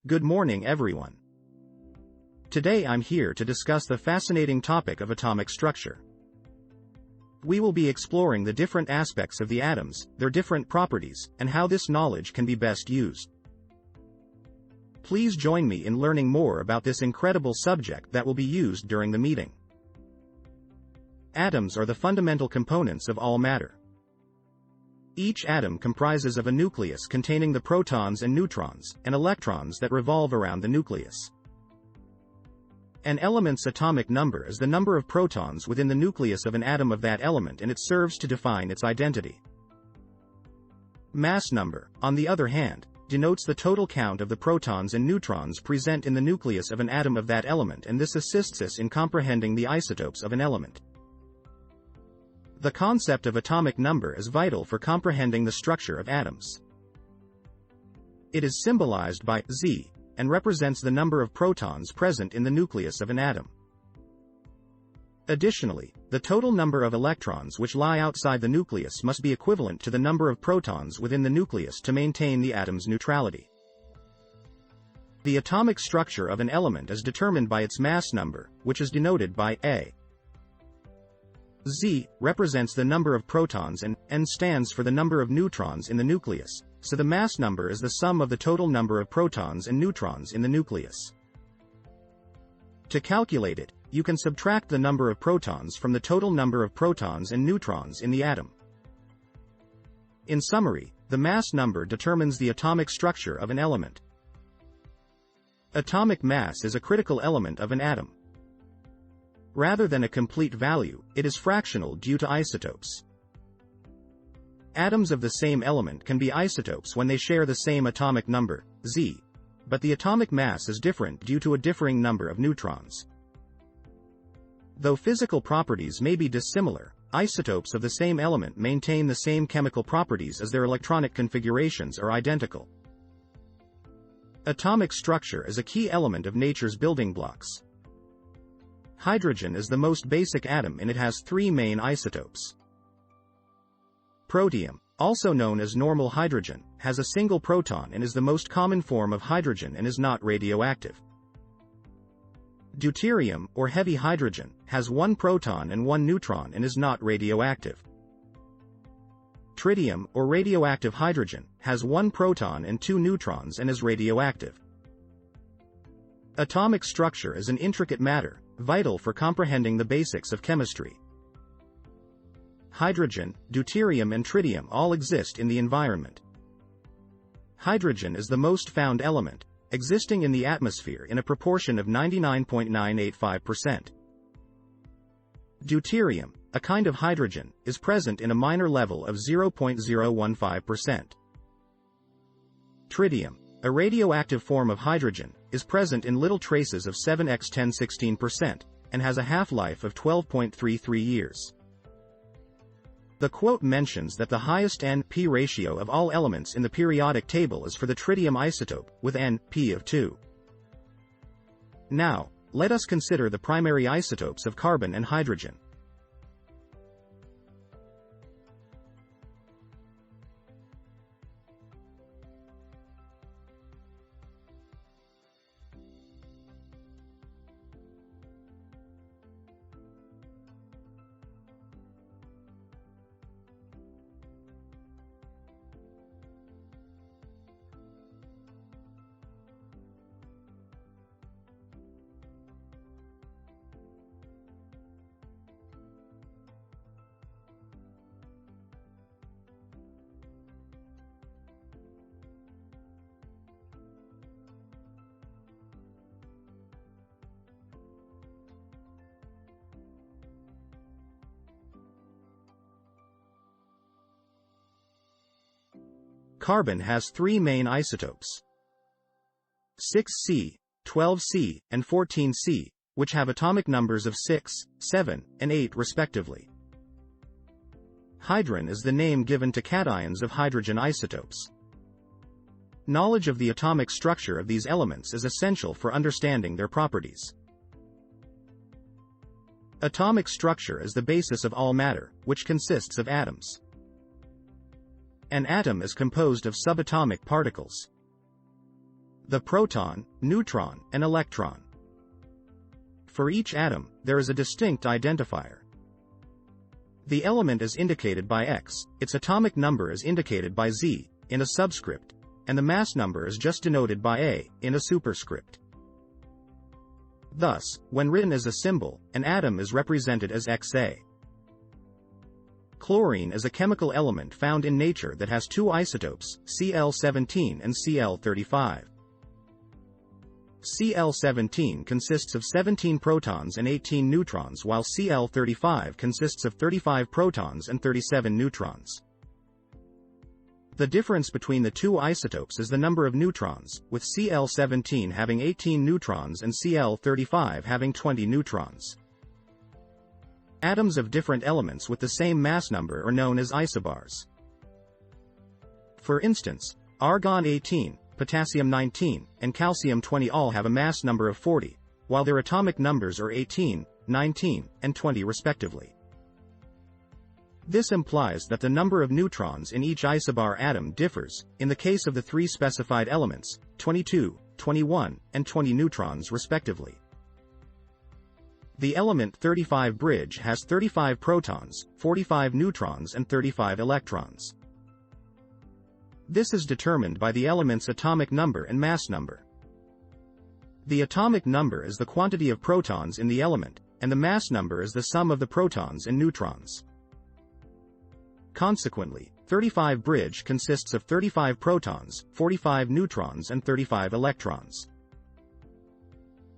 Good morning, everyone. Today I'm here to discuss the fascinating topic of atomic structure. We will be exploring the different aspects of the atoms, their different properties, and how this knowledge can be best used. Please join me in learning more about this incredible subject that will be used during the meeting. Atoms are the fundamental components of all matter. Each atom comprises of a nucleus containing the protons and neutrons, and electrons that revolve around the nucleus. An element's atomic number is the number of protons within the nucleus of an atom of that element, and it serves to define its identity. Mass number, on the other hand, denotes the total count of the protons and neutrons present in the nucleus of an atom of that element, and this assists us in comprehending the isotopes of an element. The concept of atomic number is vital for comprehending the structure of atoms. It is symbolized by Z, and represents the number of protons present in the nucleus of an atom. Additionally, the total number of electrons which lie outside the nucleus must be equivalent to the number of protons within the nucleus to maintain the atom's neutrality. The atomic structure of an element is determined by its mass number, which is denoted by A. Z represents the number of protons and N stands for the number of neutrons in the nucleus, so the mass number is the sum of the total number of protons and neutrons in the nucleus. To calculate it, you can subtract the number of protons from the total number of protons and neutrons in the atom. In summary, the mass number determines the atomic structure of an element. Atomic mass is a critical element of an atom. Rather than a complete value, it is fractional due to isotopes. Atoms of the same element can be isotopes when they share the same atomic number, Z, but the atomic mass is different due to a differing number of neutrons. Though physical properties may be dissimilar, isotopes of the same element maintain the same chemical properties as their electronic configurations are identical. Atomic structure is a key element of nature's building blocks. Hydrogen is the most basic atom, and it has three main isotopes. Protium, also known as normal hydrogen, has a single proton and is the most common form of hydrogen and is not radioactive. Deuterium, or heavy hydrogen, has one proton and one neutron and is not radioactive. Tritium, or radioactive hydrogen, has one proton and two neutrons and is radioactive. Atomic structure is an intricate matter, vital for comprehending the basics of chemistry. Hydrogen, deuterium and tritium all exist in the environment. Hydrogen is the most found element, existing in the atmosphere in a proportion of 99.985%. Deuterium, a kind of hydrogen, is present in a minor level of 0.015%. Tritium, a radioactive form of hydrogen, is present in little traces of 7x1016%, and has a half-life of 12.33 years. The quote mentions that the highest N-P ratio of all elements in the periodic table is for the tritium isotope, with N-P of 2. Now, let us consider the primary isotopes of carbon and hydrogen. Carbon has three main isotopes: 6C, 12C, and 14C, which have atomic numbers of 6, 7, and 8 respectively. Hydron is the name given to cations of hydrogen isotopes. Knowledge of the atomic structure of these elements is essential for understanding their properties. Atomic structure is the basis of all matter, which consists of atoms. An atom is composed of subatomic particles. the proton, neutron, and electron. For each atom, there is a distinct identifier. The element is indicated by X, its atomic number is indicated by Z, in a subscript, and the mass number is just denoted by A, in a superscript. Thus, when written as a symbol, an atom is represented as Xa. Chlorine is a chemical element found in nature that has two isotopes, Cl17 and Cl35. Cl17 consists of 17 protons and 18 neutrons, while Cl35 consists of 35 protons and 37 neutrons. The difference between the two isotopes is the number of neutrons, with Cl17 having 18 neutrons and Cl35 having 20 neutrons. Atoms of different elements with the same mass number are known as isobars. For instance, argon-18, potassium-19, and calcium-20 all have a mass number of 40, while their atomic numbers are 18, 19, and 20 respectively. This implies that the number of neutrons in each isobar atom differs, in the case of the three specified elements, 22, 21, and 20 neutrons respectively. The element 35 bridge has 35 protons, 45 neutrons and 35 electrons. This is determined by the element's atomic number and mass number. The atomic number is the quantity of protons in the element, and the mass number is the sum of the protons and neutrons. Consequently, 35 bridge consists of 35 protons, 45 neutrons and 35 electrons.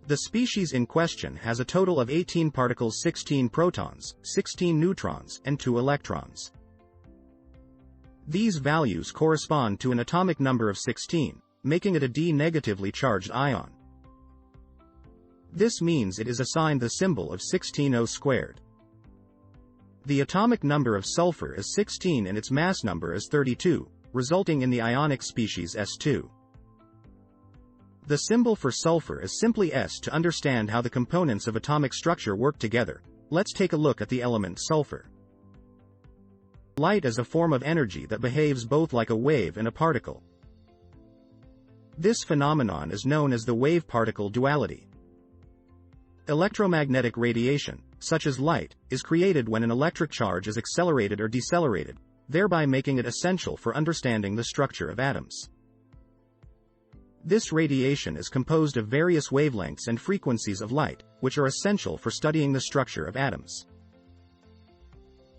The species in question has a total of 18 particles, 16 protons, 16 neutrons, and 2 electrons. These values correspond to an atomic number of 16, making it a D-negatively charged ion. This means it is assigned the symbol of 16O squared. The atomic number of sulfur is 16 and its mass number is 32, resulting in the ionic species S2. The symbol for sulfur is simply S. To understand how the components of atomic structure work together, let's take a look at the element sulfur. Light is a form of energy that behaves both like a wave and a particle. This phenomenon is known as the wave-particle duality. Electromagnetic radiation, such as light, is created when an electric charge is accelerated or decelerated, thereby making it essential for understanding the structure of atoms. This radiation is composed of various wavelengths and frequencies of light, which are essential for studying the structure of atoms.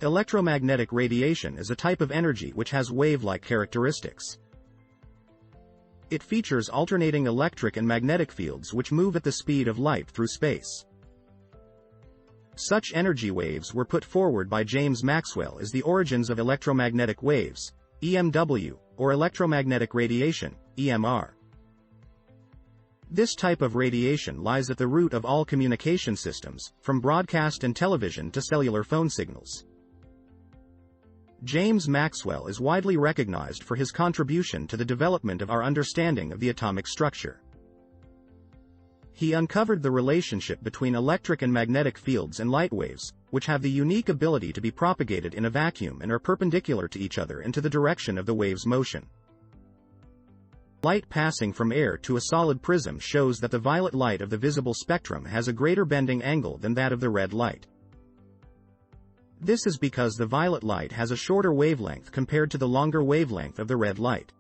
Electromagnetic radiation is a type of energy which has wave-like characteristics. It features alternating electric and magnetic fields which move at the speed of light through space. Such energy waves were put forward by James Maxwell as the origins of electromagnetic waves, EMW, or electromagnetic radiation, EMR. This type of radiation lies at the root of all communication systems, from broadcast and television to cellular phone signals. James Maxwell is widely recognized for his contribution to the development of our understanding of the atomic structure. He uncovered the relationship between electric and magnetic fields and light waves, which have the unique ability to be propagated in a vacuum and are perpendicular to each other and to the direction of the wave's motion. Light passing from air to a solid prism shows that the violet light of the visible spectrum has a greater bending angle than that of the red light. This is because the violet light has a shorter wavelength compared to the longer wavelength of the red light.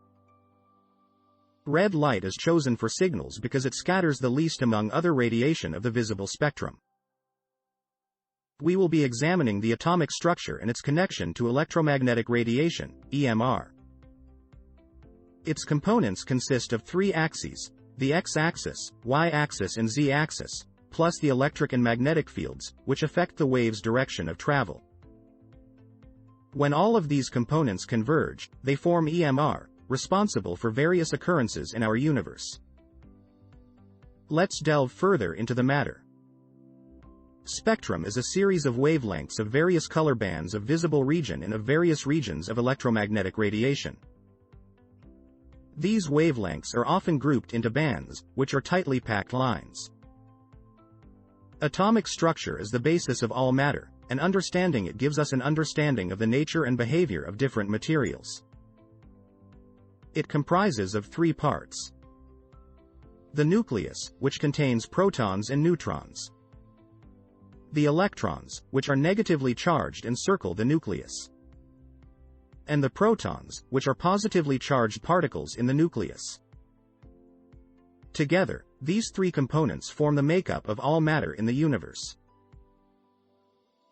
Red light is chosen for signals because it scatters the least among other radiation of the visible spectrum. We will be examining the atomic structure and its connection to electromagnetic radiation, EMR. Its components consist of three axes, the x-axis, y-axis and z-axis, plus the electric and magnetic fields, which affect the wave's direction of travel. When all of these components converge, they form EMR, responsible for various occurrences in our universe. Let's delve further into the matter. Spectrum is a series of wavelengths of various color bands of visible region and of various regions of electromagnetic radiation. These wavelengths are often grouped into bands, which are tightly packed lines. Atomic structure is the basis of all matter, and understanding it gives us an understanding of the nature and behavior of different materials. It comprises of three parts. The nucleus, which contains protons and neutrons. The electrons, which are negatively charged and circle the nucleus. And the protons, which are positively charged particles in the nucleus. Together, these three components form the makeup of all matter in the universe.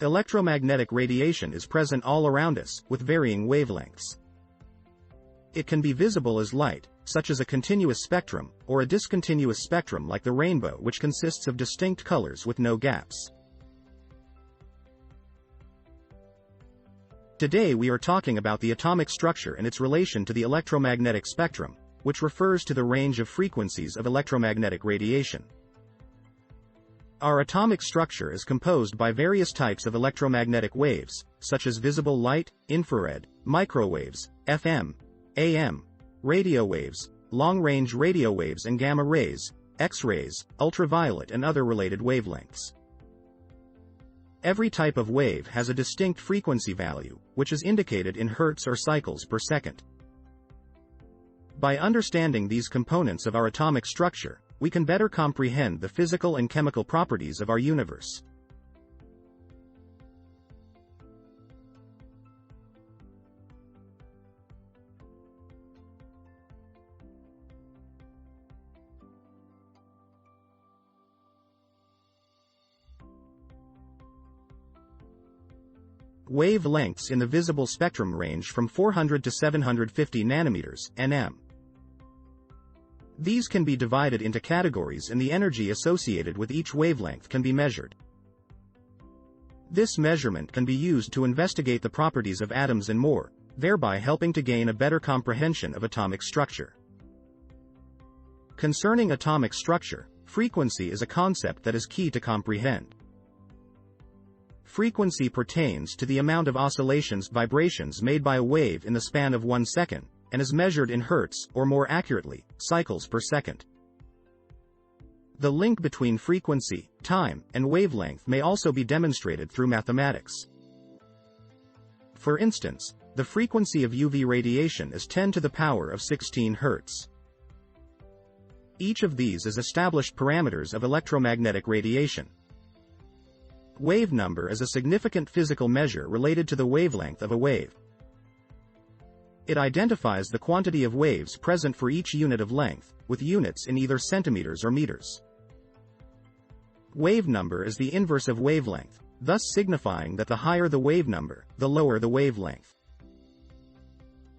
Electromagnetic radiation is present all around us, with varying wavelengths. It can be visible as light, such as a continuous spectrum, or a discontinuous spectrum like the rainbow, which consists of distinct colors with no gaps. Today we are talking about the atomic structure and its relation to the electromagnetic spectrum, which refers to the range of frequencies of electromagnetic radiation. Our atomic structure is composed by various types of electromagnetic waves, such as visible light, infrared, microwaves, FM, AM, radio waves, long-range radio waves and gamma rays, X-rays, ultraviolet and other related wavelengths. Every type of wave has a distinct frequency value, which is indicated in hertz or cycles per second. By understanding these components of our atomic structure, we can better comprehend the physical and chemical properties of our universe. Wavelengths in the visible spectrum range from 400 to 750 nanometers, nm. These can be divided into categories and the energy associated with each wavelength can be measured. This measurement can be used to investigate the properties of atoms and more, thereby helping to gain a better comprehension of atomic structure. Concerning atomic structure, frequency is a concept that is key to comprehend. Frequency pertains to the amount of oscillations, vibrations made by a wave in the span of 1 second, and is measured in hertz, or more accurately, cycles per second. The link between frequency, time, and wavelength may also be demonstrated through mathematics. For instance, the frequency of UV radiation is 10 to the power of 16 Hz. Each of these is established parameters of electromagnetic radiation. Wave number is a significant physical measure related to the wavelength of a wave. It identifies the quantity of waves present for each unit of length, with units in either centimeters or meters. Wave number is the inverse of wavelength, thus signifying that the higher the wave number, the lower the wavelength.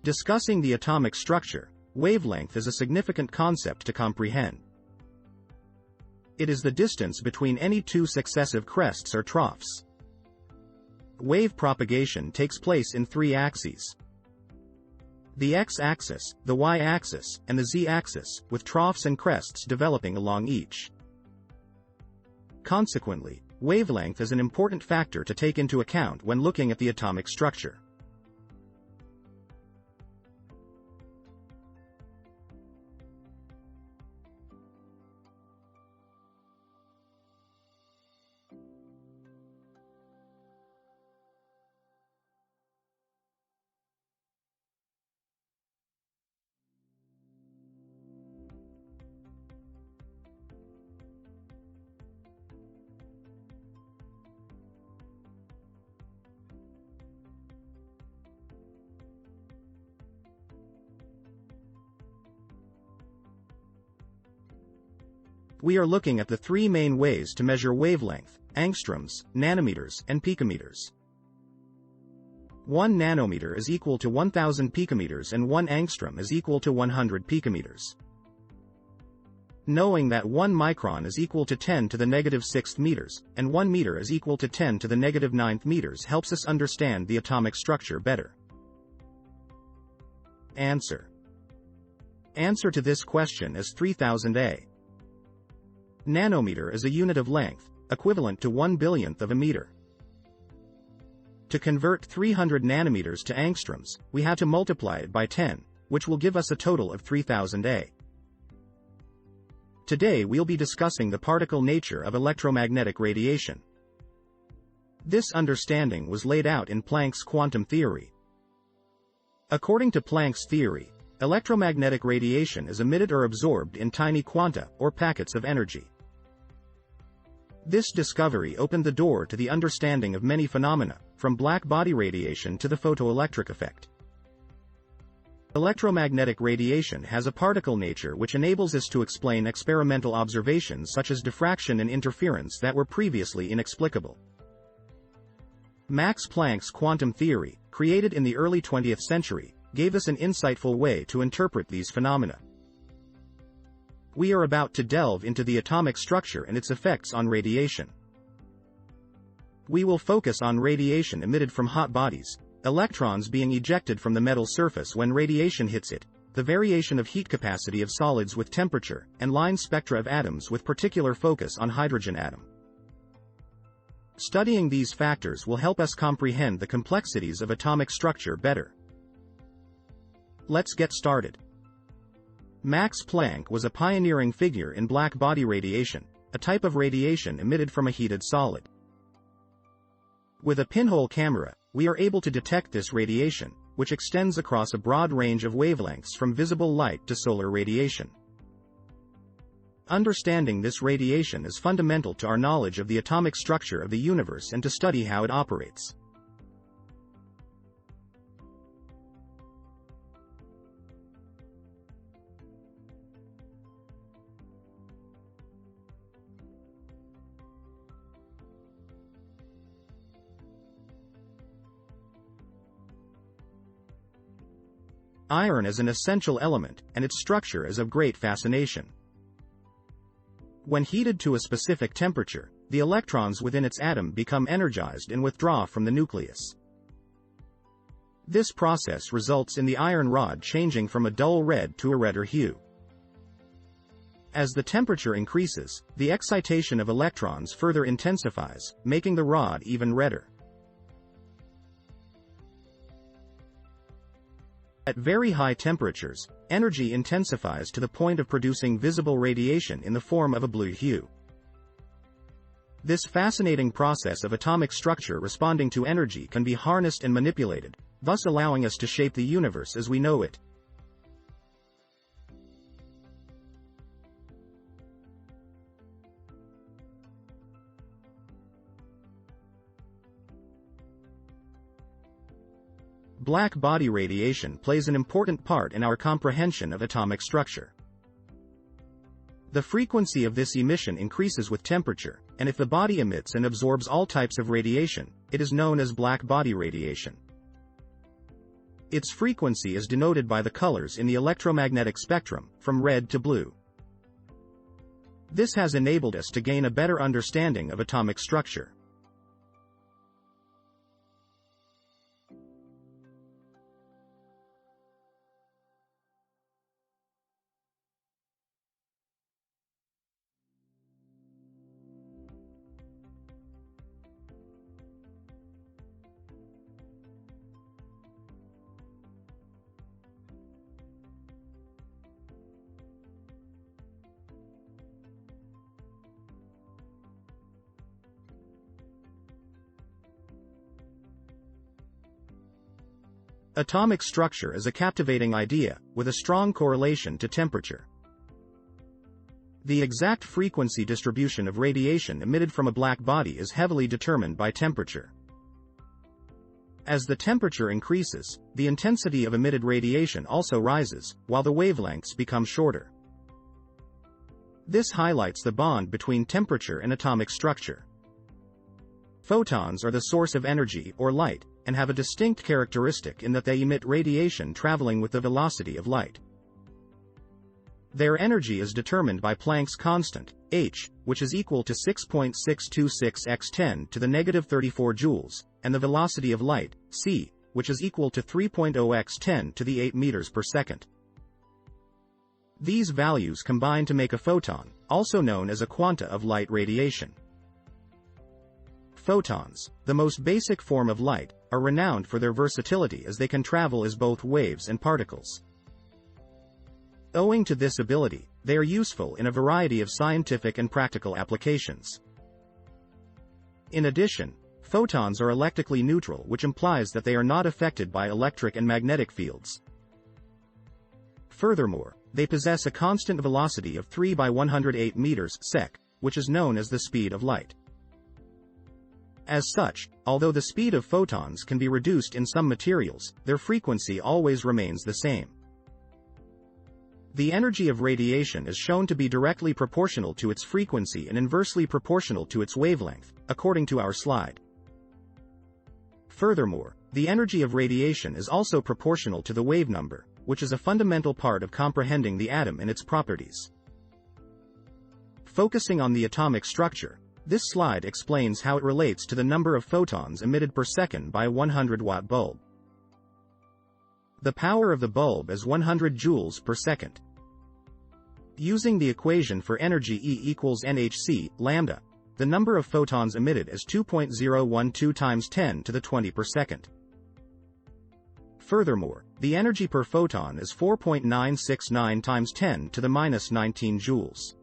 Discussing the atomic structure, wavelength is a significant concept to comprehend. It is the distance between any two successive crests or troughs. Wave propagation takes place in 3 axes: the x-axis, the y-axis, and the z-axis, with troughs and crests developing along each. Consequently, wavelength is an important factor to take into account when looking at the atomic structure. We are looking at the 3 main ways to measure wavelength: angstroms, nanometers, and picometers. 1 nanometer is equal to 1000 picometers and 1 angstrom is equal to 100 picometers. Knowing that 1 micron is equal to 10 to the negative 6th meters, and 1 meter is equal to 10 to the negative 9th meters helps us understand the atomic structure better. Answer to this question is 3000 A. Nanometer is a unit of length, equivalent to 1 billionth of a meter. To convert 300 nanometers to angstroms, we have to multiply it by 10, which will give us a total of 3000 A. Today we'll be discussing the particle nature of electromagnetic radiation. This understanding was laid out in Planck's quantum theory. According to Planck's theory, electromagnetic radiation is emitted or absorbed in tiny quanta, or packets of energy. This discovery opened the door to the understanding of many phenomena, from black body radiation to the photoelectric effect. Electromagnetic radiation has a particle nature which enables us to explain experimental observations such as diffraction and interference that were previously inexplicable. Max Planck's quantum theory, created in the early 20th century, gave us an insightful way to interpret these phenomena. We are about to delve into the atomic structure and its effects on radiation. We will focus on radiation emitted from hot bodies, electrons being ejected from the metal surface when radiation hits it, the variation of heat capacity of solids with temperature, and line spectra of atoms with particular focus on hydrogen atom. Studying these factors will help us comprehend the complexities of atomic structure better. Let's get started. Max Planck was a pioneering figure in black body radiation, a type of radiation emitted from a heated solid. With a pinhole camera, we are able to detect this radiation, which extends across a broad range of wavelengths from visible light to solar radiation. Understanding this radiation is fundamental to our knowledge of the atomic structure of the universe and to study how it operates. Iron is an essential element, and its structure is of great fascination. When heated to a specific temperature, the electrons within its atom become energized and withdraw from the nucleus. This process results in the iron rod changing from a dull red to a redder hue. As the temperature increases, the excitation of electrons further intensifies, making the rod even redder. At very high temperatures, energy intensifies to the point of producing visible radiation in the form of a blue hue. This fascinating process of atomic structure responding to energy can be harnessed and manipulated, thus allowing us to shape the universe as we know it. Black body radiation plays an important part in our comprehension of atomic structure. The frequency of this emission increases with temperature, and if the body emits and absorbs all types of radiation, it is known as black body radiation. Its frequency is denoted by the colors in the electromagnetic spectrum, from red to blue. This has enabled us to gain a better understanding of atomic structure. Atomic structure is a captivating idea, with a strong correlation to temperature. The exact frequency distribution of radiation emitted from a black body is heavily determined by temperature. As the temperature increases, the intensity of emitted radiation also rises, while the wavelengths become shorter. This highlights the bond between temperature and atomic structure. Photons are the source of energy, or light, and have a distinct characteristic in that they emit radiation traveling with the velocity of light. Their energy is determined by Planck's constant, h, which is equal to 6.626 x 10 to the negative 34 joules, and the velocity of light, c, which is equal to 3.0 x 10 to the 8 meters per second. These values combine to make a photon, also known as a quanta of light radiation. Photons, the most basic form of light, are renowned for their versatility as they can travel as both waves and particles. Owing to this ability, they are useful in a variety of scientific and practical applications. In addition, photons are electrically neutral, which implies that they are not affected by electric and magnetic fields. Furthermore, they possess a constant velocity of 3 by 108 meters sec, which is known as the speed of light. As such, although the speed of photons can be reduced in some materials, their frequency always remains the same. The energy of radiation is shown to be directly proportional to its frequency and inversely proportional to its wavelength, according to our slide. Furthermore, the energy of radiation is also proportional to the wave number, which is a fundamental part of comprehending the atom and its properties. Focusing on the atomic structure, this slide explains how it relates to the number of photons emitted per second by a 100-watt bulb. The power of the bulb is 100 joules per second. Using the equation for energy E equals nhc, lambda, the number of photons emitted is 2.012 times 10 to the 20 per second. Furthermore, the energy per photon is 4.969 times 10 to the minus 19 joules.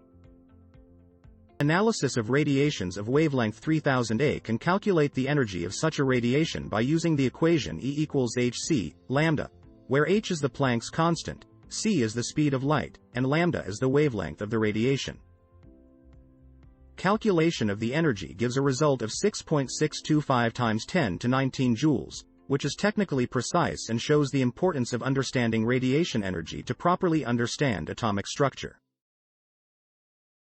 Analysis of radiations of wavelength 3000 A can calculate the energy of such a radiation by using the equation E equals hc, lambda, where h is the Planck's constant, c is the speed of light, and lambda is the wavelength of the radiation. Calculation of the energy gives a result of 6.625 times 10 to 19 joules, which is technically precise and shows the importance of understanding radiation energy to properly understand atomic structure.